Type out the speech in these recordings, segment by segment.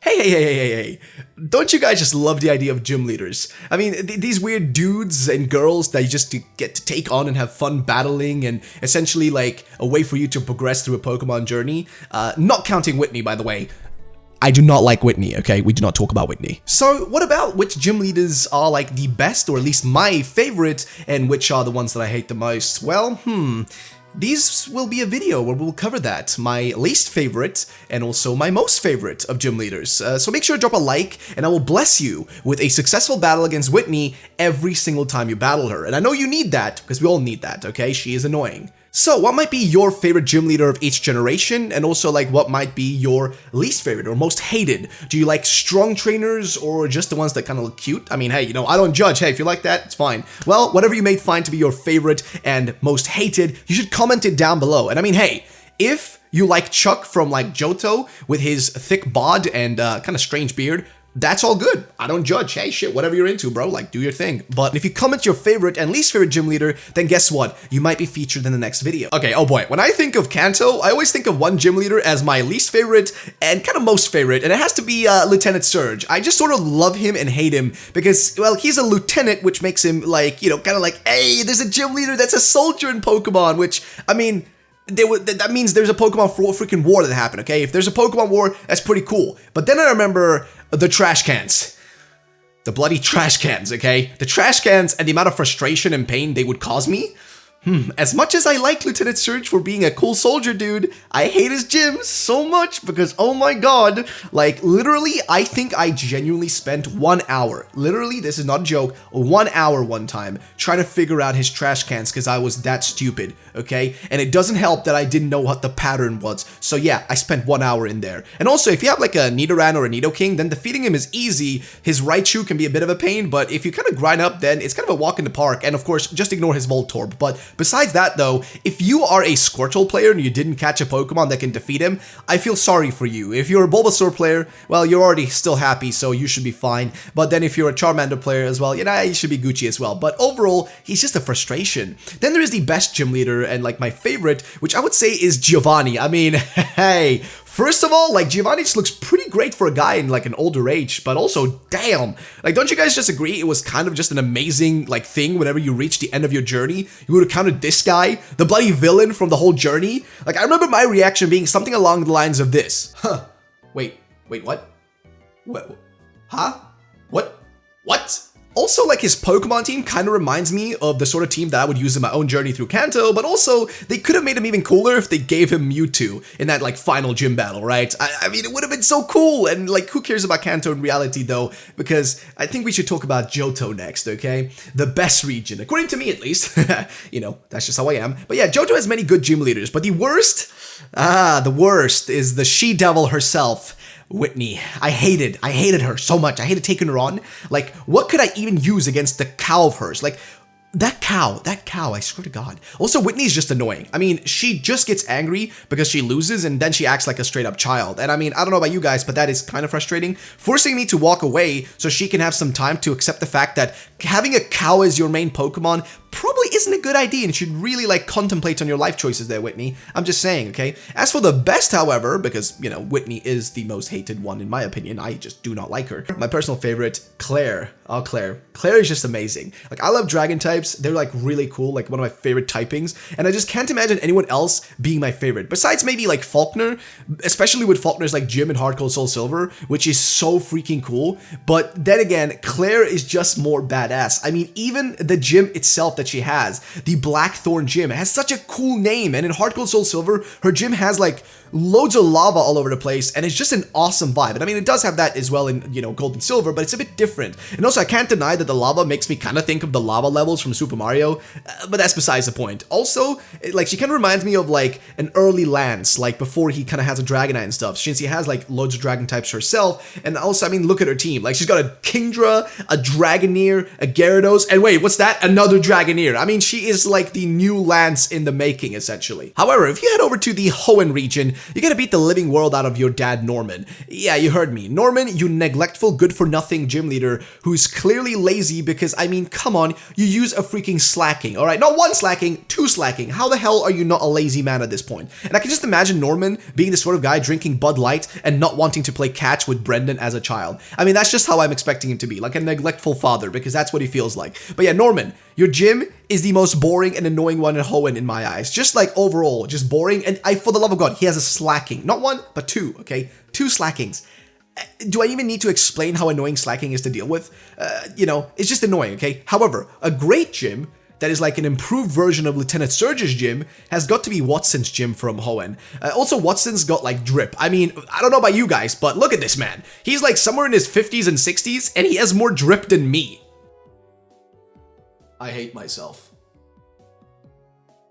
Hey. Don't you guys just love the idea of gym leaders? I mean, these weird dudes and girls that you just get to take on and have fun battling and essentially like a way for you to progress through a Pokemon journey. Not counting Whitney, by the way. I do not like Whitney, okay? We do not talk about Whitney. So what about which gym leaders are like the best, or at least my favorite, and which are the ones that I hate the most? Well, these will be a video where we'll cover that, my least favorite and also my most favorite of gym leaders. So make sure to drop a like and I will bless you with a successful battle against Whitney every single time you battle her. And I know you need that because we all need that, okay? She is annoying. So what might be your favorite gym leader of each generation, and also like what might be your least favorite or most hated? Do you like strong trainers or just the ones that kind of look cute? I mean, hey, you know, I don't judge. Hey, if you like that, it's fine. Well, whatever you may find to be your favorite and most hated, you should comment it down below. And I mean, hey, if you like Chuck from like Johto with his thick bod and kind of strange beard, that's all good. I don't judge. Hey, shit, whatever you're into, bro, like, do your thing. But if you comment your favorite and least favorite gym leader, then guess what? You might be featured in the next video. Okay, oh boy, when I think of Kanto, I always think of one gym leader as my least favorite and kind of most favorite, and it has to be Lieutenant Surge. I just sort of love him and hate him because, well, he's a lieutenant, which makes him, like, you know, kind of like, hey, there's a gym leader that's a soldier in Pokemon, which, I mean, that means there's a Pokemon freaking war that happened, okay? If there's a Pokemon war, that's pretty cool. But then I remember the trash cans. The bloody trash cans, okay? The trash cans and the amount of frustration and pain they would cause me. As much as I like Lieutenant Surge for being a cool soldier dude, I hate his gym so much because, oh my god, like, literally, I think I genuinely spent 1 hour, literally, this is not a joke, 1 hour one time trying to figure out his trash cans because I was that stupid, okay? And it doesn't help that I didn't know what the pattern was. So yeah, I spent 1 hour in there. And also, if you have like a Nidoran or a Nidoking, then defeating him is easy. His Raichu can be a bit of a pain, but if you kind of grind up, then it's kind of a walk in the park. And of course, just ignore his Voltorb. But besides that though, if you are a Squirtle player and you didn't catch a Pokemon that can defeat him, I feel sorry for you. If you're a Bulbasaur player, well, you're already still happy, so you should be fine. But then if you're a Charmander player as well, you know, you should be Gucci as well. But overall, he's just a frustration. Then there is the best gym leader and like my favorite, which I would say is Giovanni. I mean, hey, first of all, like, Giovanni just looks pretty great for a guy in like an older age, but also, damn, like, don't you guys just agree it was kind of just an amazing like thing whenever you reach the end of your journey? You would have counted this guy, the bloody villain from the whole journey. Like, I remember my reaction being something along the lines of this. Wait, what? What? Huh? What? Also, like, his Pokemon team kind of reminds me of the sort of team that I would use in my own journey through Kanto, but also, they could have made him even cooler if they gave him Mewtwo in that, like, final gym battle, right? I mean, it would have been so cool, and, like, who cares about Kanto in reality, though? Because I think we should talk about Johto next, okay? The best region, according to me, at least. You know, that's just how I am. But yeah, Johto has many good gym leaders, but the worst is the she-devil herself, Whitney. I hated her so much. I hated taking her on. Like, what could I even use against the cow of hers? Like, that cow, I swear to God. Also, Whitney's just annoying. I mean, she just gets angry because she loses and then she acts like a straight up child. And I mean, I don't know about you guys, but that is kind of frustrating. Forcing me to walk away so she can have some time to accept the fact that having a cow as your main Pokemon probably isn't a good idea and you should really like contemplate on your life choices there, Whitney. I'm just saying, okay? As for the best, however, because, you know, Whitney is the most hated one in my opinion, I just do not like her. My personal favorite, Claire. Oh, Claire. Claire is just amazing. Like, I love dragon types. They're like really cool, like one of my favorite typings, and I just can't imagine anyone else being my favorite. Besides maybe like Faulkner, especially with Faulkner's like gym in Heart Gold Soul Silver, which is so freaking cool. But then again, Claire is just more badass. I mean, even the gym itself that she has, the Blackthorn gym, has such a cool name, and in Heart Gold Soul Silver, her gym has like loads of lava all over the place, and it's just an awesome vibe. And I mean, it does have that as well in, you know, Gold and Silver, but it's a bit different. And also, I can't deny that the lava makes me kind of think of the lava levels from Super Mario, but that's besides the point. Also, like, she kind of reminds me of like an early Lance, like before he kind of has a Dragonite and stuff, since he has like loads of dragon types herself. And also, I mean, look at her team. Like, she's got a Kingdra, a Dragoneer, a Gyarados, and wait, what's that? Another Dragoneer. I mean, she is like the new Lance in the making, essentially. However, if you head over to the Hoenn region, you're gonna beat the living world out of your dad, Norman. Yeah, you heard me. Norman, you neglectful, good-for-nothing gym leader who's clearly lazy because, I mean, come on, you use a freaking slacking, alright? Not one slacking, two slacking. How the hell are you not a lazy man at this point? And I can just imagine Norman being the sort of guy drinking Bud Light and not wanting to play catch with Brendan as a child. I mean, that's just how I'm expecting him to be, like a neglectful father, because that's what he feels like. But yeah, Norman, your gym is the most boring and annoying one in Hoenn in my eyes. Just like overall, just boring. And for the love of God, he has a slacking. Not one, but two, okay? Two slackings. Do I even need to explain how annoying slacking is to deal with? You know, it's just annoying, okay? However, a great gym that is like an improved version of Lieutenant Surge's gym has got to be Watson's gym from Hoenn. Also, Watson's got like drip. I mean, I don't know about you guys, but look at this man. He's like somewhere in his 50s and 60s, and he has more drip than me. I hate myself.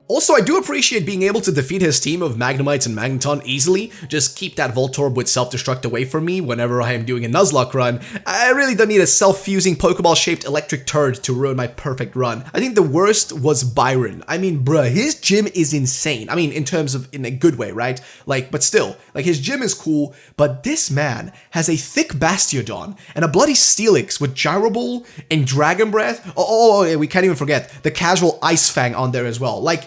Also, I do appreciate being able to defeat his team of Magnemites and Magneton easily. Just keep that Voltorb with Self-Destruct away from me whenever I am doing a Nuzlocke run. I really don't need a self-fusing Pokeball-shaped electric turd to ruin my perfect run. I think the worst was Byron. I mean, bruh, his gym is insane. I mean, in terms of, in a good way, right? Like, but still, like his gym is cool, but this man has a thick Bastiodon and a bloody Steelix with Gyro Ball and Dragon Breath. Oh, yeah, we can't even forget the casual Ice Fang on there as well. Like,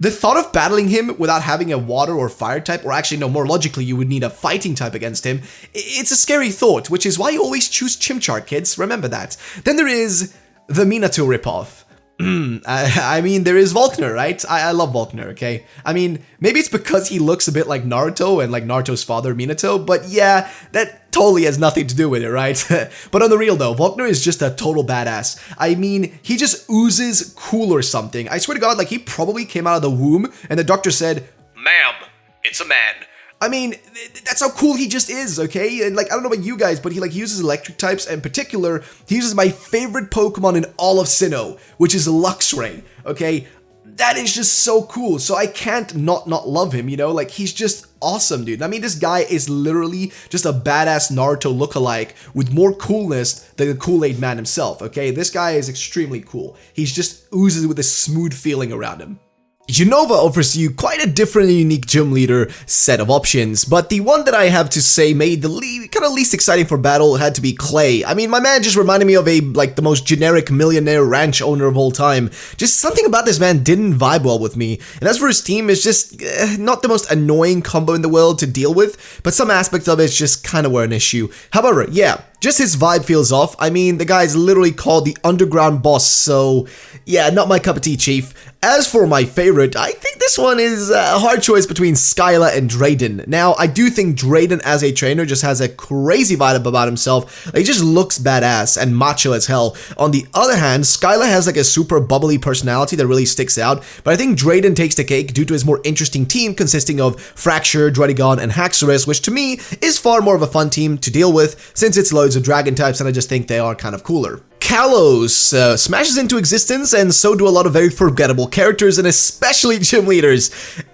the thought of battling him without having a water or fire type, or actually no, more logically you would need a fighting type against him, it's a scary thought, which is why you always choose Chimchar, kids, remember that. Then there is the Minato ripoff. I mean, there is Volkner, right? I love Volkner, okay? I mean, maybe it's because he looks a bit like Naruto and like Naruto's father, Minato, but yeah, that totally has nothing to do with it, right? But on the real though, Volkner is just a total badass. I mean, he just oozes cool or something. I swear to God, like he probably came out of the womb and the doctor said, "Ma'am, it's a man." I mean, that's how cool he just is, okay? And like, I don't know about you guys, but he like uses electric types. In particular, he uses my favorite Pokemon in all of Sinnoh, which is Luxray, okay? That is just so cool. So I can't not love him, you know? Like, he's just awesome, dude. I mean, this guy is literally just a badass Naruto lookalike with more coolness than the Kool-Aid man himself, okay? This guy is extremely cool. He's just oozes with a smooth feeling around him. Unova offers you quite a different and unique gym leader set of options, but the one that I have to say made the kind of least exciting for battle had to be Clay. I mean, my man just reminded me of the most generic millionaire ranch owner of all time. Just something about this man didn't vibe well with me. And as for his team, it's just not the most annoying combo in the world to deal with, but some aspects of it just kind of were an issue. However, yeah, just his vibe feels off. I mean, the guy's literally called the underground boss, so yeah, not my cup of tea, chief. As for my favorite, I think this one is a hard choice between Skyla and Drayden. Now, I do think Drayden as a trainer just has a crazy vibe about himself. He just looks badass and macho as hell. On the other hand, Skyla has like a super bubbly personality that really sticks out, but I think Drayden takes the cake due to his more interesting team consisting of Fracture, Druddigon, and Haxorus, which to me is far more of a fun team to deal with since it's loads of dragon types and I just think they are kind of cooler. Kalos smashes into existence, and so do a lot of very forgettable characters, and especially gym leaders.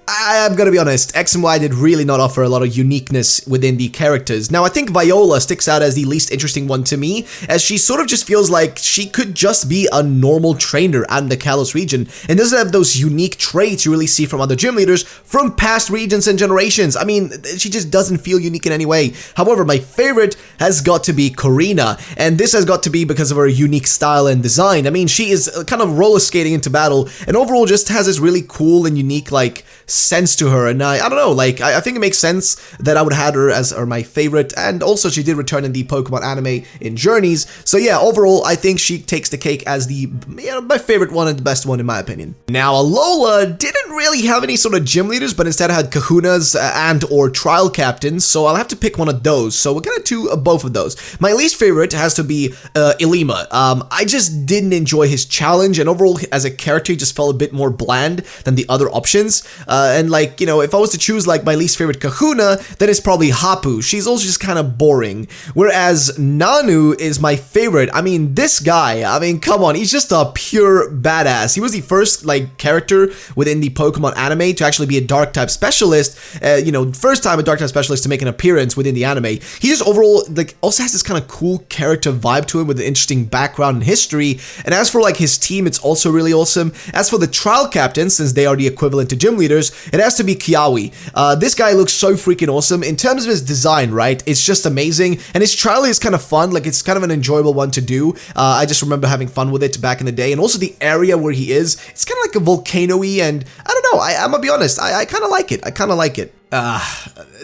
I'm gonna be honest, X and Y did really not offer a lot of uniqueness within the characters. Now, I think Viola sticks out as the least interesting one to me, as she sort of just feels like she could just be a normal trainer out in the Kalos region, and doesn't have those unique traits you really see from other gym leaders from past regions and generations. I mean, she just doesn't feel unique in any way. However, my favorite has got to be Korrina, and this has got to be because of her unique style and design. I mean, she is kind of roller skating into battle, and overall just has this really cool and unique, like, sense to her, and I don't know, like, I think it makes sense that I would have her as my favorite, and also she did return in the Pokemon anime in Journeys, so yeah, overall, I think she takes the cake as the, my favorite one and the best one in my opinion. Now, Alola didn't really have any sort of gym leaders, but instead had Kahunas and or trial captains, so I'll have to pick one of those, so we're gonna do both of those. My least favorite has to be Ilima. I just didn't enjoy his challenge, and overall, as a character, he just felt a bit more bland than the other options. And like, you know, if I was to choose like my least favorite Kahuna, then it's probably Hapu. She's also just kind of boring. Whereas Nanu is my favorite. I mean, this guy, I mean, come on, he's just a pure badass. He was the first like character within the Pokemon anime to actually be a dark type specialist. You know, first time a dark type specialist to make an appearance within the anime. He just overall like also has this kind of cool character vibe to him with an interesting background and history. And as for like his team, it's also really awesome. As for the trial captains, since they are the equivalent to gym leaders, it has to be Kiawe. This guy looks so freaking awesome. In terms of his design, right, it's just amazing. And his trial is kind of fun. Like, it's kind of an enjoyable one to do. I just remember having fun with it back in the day. And also the area where he is, it's kind of like a volcano-y, and I don't know, I'm gonna be honest, I kind of like it. I kind of like it.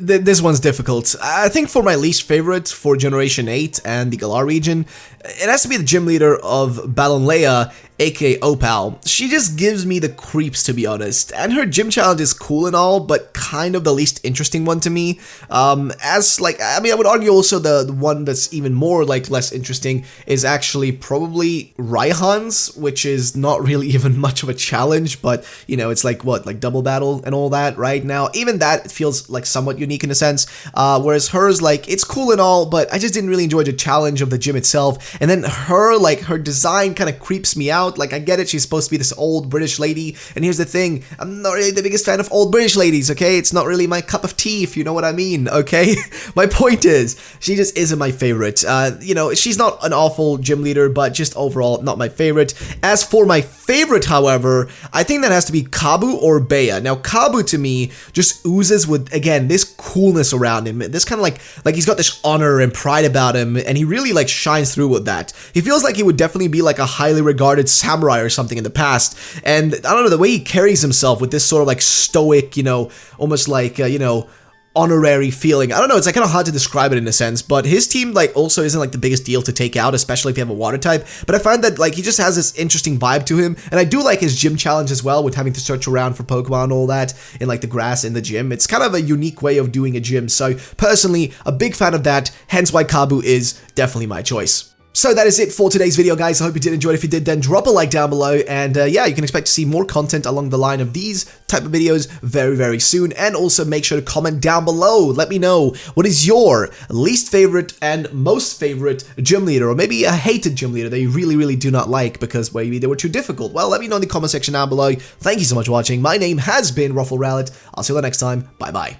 This one's difficult. I think for my least favorite for Generation 8 and the Galar region, it has to be the gym leader of Balonlea, aka Opal. She just gives me the creeps, to be honest, and her gym challenge is cool and all, but kind of the least interesting one to me. As like, I mean, I would argue also the one that's even more like less interesting is actually probably Raihan's, which is not really even much of a challenge, but you know, it's like what, like double battle and all that, right? Now, even that feels like somewhat unique in a sense, whereas hers, like, it's cool and all, but I just didn't really enjoy the challenge of the gym itself. And then her, like, her design kind of creeps me out. Like, I get it, she's supposed to be this old British lady, and here's the thing, I'm not really the biggest fan of old British ladies, okay? It's not really my cup of tea, if you know what I mean, okay? My point is, she just isn't my favorite. You know, she's not an awful gym leader, but just overall, not my favorite. As for my favorite, however, I think that has to be Kabu or Bea. Now, Kabu, to me, just oozes with, again, this coolness around him, this kind of like he's got this honor and pride about him, and he really, like, shines through with that. He feels like he would definitely be, like, a highly regarded samurai or something in the past, and I don't know, the way he carries himself with this sort of, like, stoic, you know, almost like, you know, honorary feeling. I don't know, it's like kind of hard to describe it in a sense, but his team like also isn't like the biggest deal to take out, especially if you have a water type, but I find that like he just has this interesting vibe to him, and I do like his gym challenge as well, with having to search around for Pokemon and all that in like the grass in the gym. It's kind of a unique way of doing a gym, so personally a big fan of that, hence why Kabu is definitely my choice. So that is it for today's video, guys. I hope you did enjoy it. If you did, then drop a like down below, and yeah, you can expect to see more content along the line of these type of videos very, very soon. And also make sure to comment down below. Let me know what is your least favorite and most favorite gym leader, or maybe a hated gym leader that you really, really do not like because maybe they were too difficult. Well, let me know in the comment section down below. Thank you so much for watching. My name has been Ruffle Rowlet. I'll see you all next time. Bye-bye.